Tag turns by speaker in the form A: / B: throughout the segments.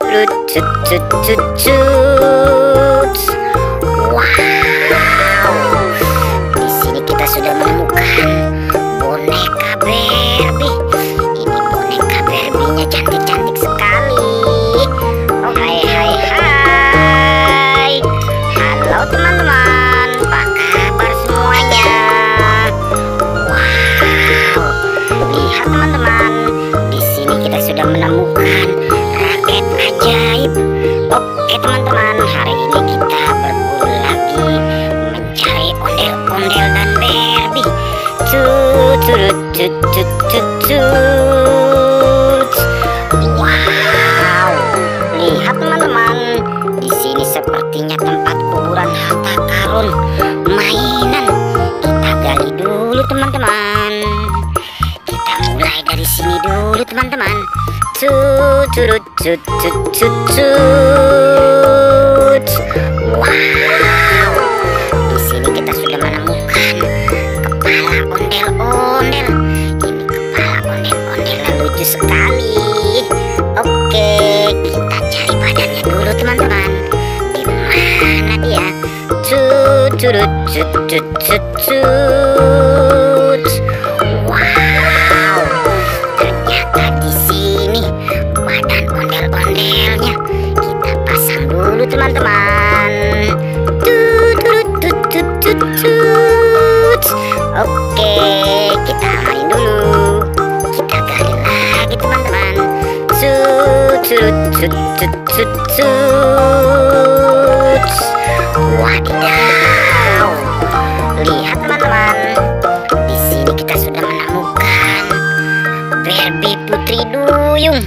A: Cut cut cut cut cut. Wow, di sini kita sudah menemukan boneka Barbie. Ini boneka Barbie-nya cantik-cantik sekali. Oh, hai hai hai. Halo teman-teman, apa kabar semuanya? Wow, lihat teman-teman, di sini kita sudah menemukan raket ajaib. Oke teman-teman, hari ini kita berburu lagi mencari ondel-ondel dan Barbie. Cut cut cut cut cut. Wow, lihat teman-teman, di sini sepertinya tempat kuburan harta karun mainan. Kita gali dulu teman-teman. Kita mulai dari sini dulu teman-teman. Cut cut cut cut cut cut. Wow, di sini kita sudah menemukan kepala ondel-ondel. Ini kepala ondel-ondel lucu sekali. Oke, kita cari badannya dulu teman-teman. Di mana dia? Cut cut cut cut cut cut. Wow, ternyata di sini badan ondel-ondelnya. Kita pasang dulu teman-teman. Tut tut tut tut tut tut. Oke, kita amanin dulu. Kita gali lagi teman-teman. Tut tut tut tut tut tut. Wadidaw, lihat teman-teman, di sini kita sudah menemukan Barbie Putri Duyung.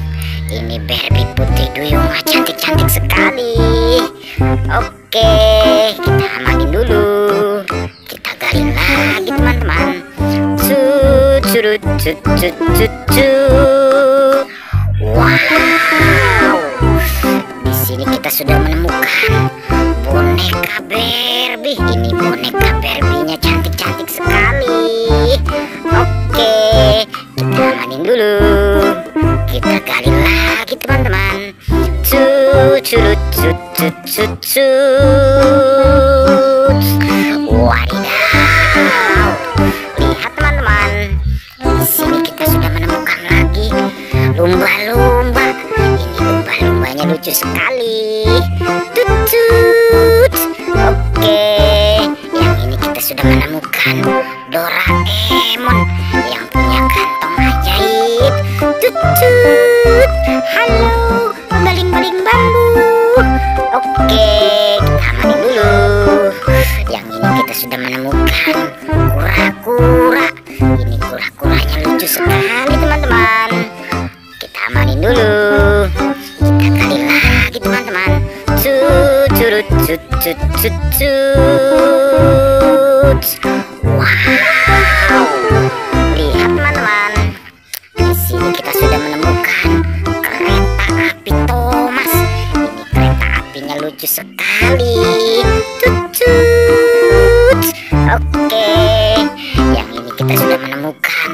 A: Ini Barbie Putri Duyung cantik-cantik sekali. Oke, kita amanin dulu. Kita gali lagi teman-teman. Cut cut cut cut cut cut. Wow, di sini kita sudah menemukan boneka Barbie. Ini boneka Barbie-nya cantik-cantik sekali. Oke, kita amanin dulu. Kita gali lagi teman-teman. Cut cut cut cut cut cut. Wadidaw, lihat teman-teman, di sini kita sudah menemukan lagi lumba-lumba. Ini lumba-lumbanya lucu sekali. Tut tut. Oke, yang ini kita sudah menemukan Doraemon yang punya kantong ajaib. Tut tut. Halo, baling-baling bambu. Oke, kita amanin dulu. Yang ini kita sudah menemukan kura-kura. Ini kura-kuranya lucu sekali teman-teman. Kita amanin dulu. Kita gali lagi teman-teman. Cut cut cut cut cut cut. Wow, lihat teman-teman, di sini kita sudah menemukan kereta api Thomas. Ini kereta apinya lucu sekali. Tut tut. Oke, yang ini kita sudah menemukan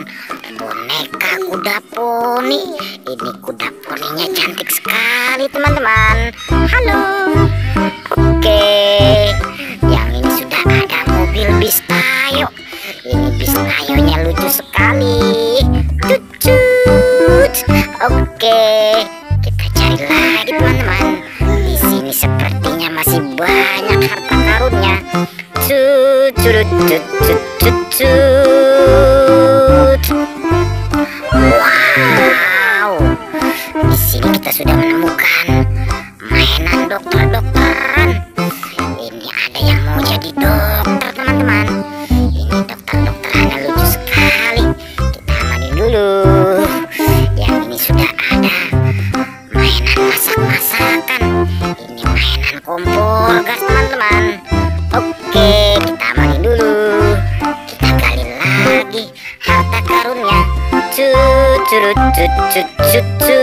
A: boneka kuda poni. Ini kuda poninya cantik sekali teman-teman. Halo. Oke, yang ini sudah ada mobil bis Tayo. Ini bis Tayonya lucu sekali. Tut tut. Oke, kita cari lagi teman-teman. Di sini sepertinya masih banyak harta karunnya. Tut tut tut tut tut tut. Wow, di sini kita sudah menemukan mainan dokter-dokteran. Ini ada yang mau jadi dokter teman-teman. Ini dokter-dokterannya lucu sekali. Kita amanin dulu. Yang ini sudah ada mainan masak-masakan. Ini mainan kompor gas teman-teman. Oke, kita amanin dulu. Kita gali lagi harta karunnya. Cut cut cut cut cut cut.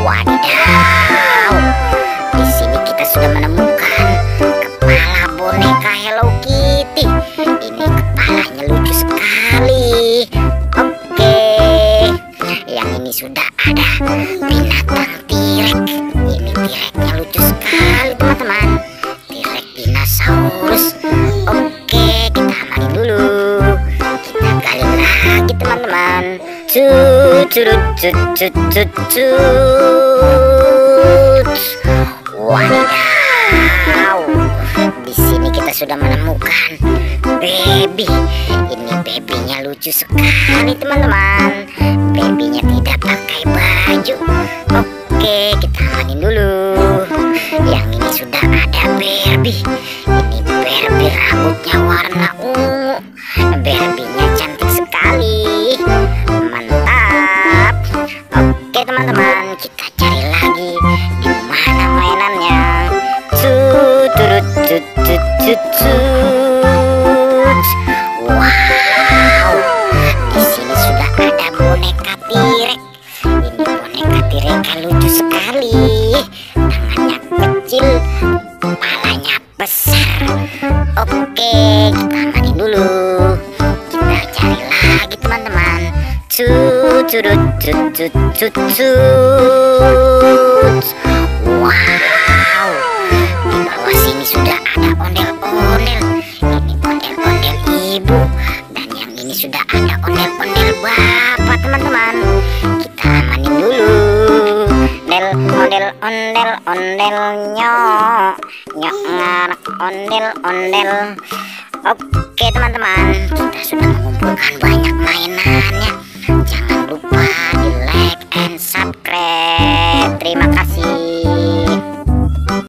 A: Wadidaw, di sini kita sudah menemukan kepala boneka Hello Kitty. Ini kepalanya lucu sekali. Oke, yang ini sudah ada binatang tirek. Ini tireknya lucu sekali teman-teman. Tirek dinosaurus. Oke, kita amanin dulu. Kita gali lagi teman-teman. Wadidaw, di sini kita sudah menemukan baby. Ini babynya lucu sekali teman-teman. Babynya tidak pakai baju. Oke, kita amanin dulu. Yang ini sudah ada Barbie. Ini Barbie rambutnya warna ungu. Barbie-nya cantik sekali. Mantap. Oke teman-teman, kita cari lagi di mana mainannya. Wow, di sini sudah ada boneka tirek. Ini boneka tireknya lucu sekali. Tangannya kecil, kepalanya besar. Oke, kita amanin dulu. Kita cari lagi teman-teman. Wow, di bawah sini sudah ada ondel-ondel. Ini ondel-ondel ibu. Dan yang ini sudah ada ondel-ondel bapak teman-teman. Kita amanin dulu. Ondel-ondel nyok ngarak ondel-ondel. Oke teman-teman, kita sudah mengumpulkan banyak mainannya.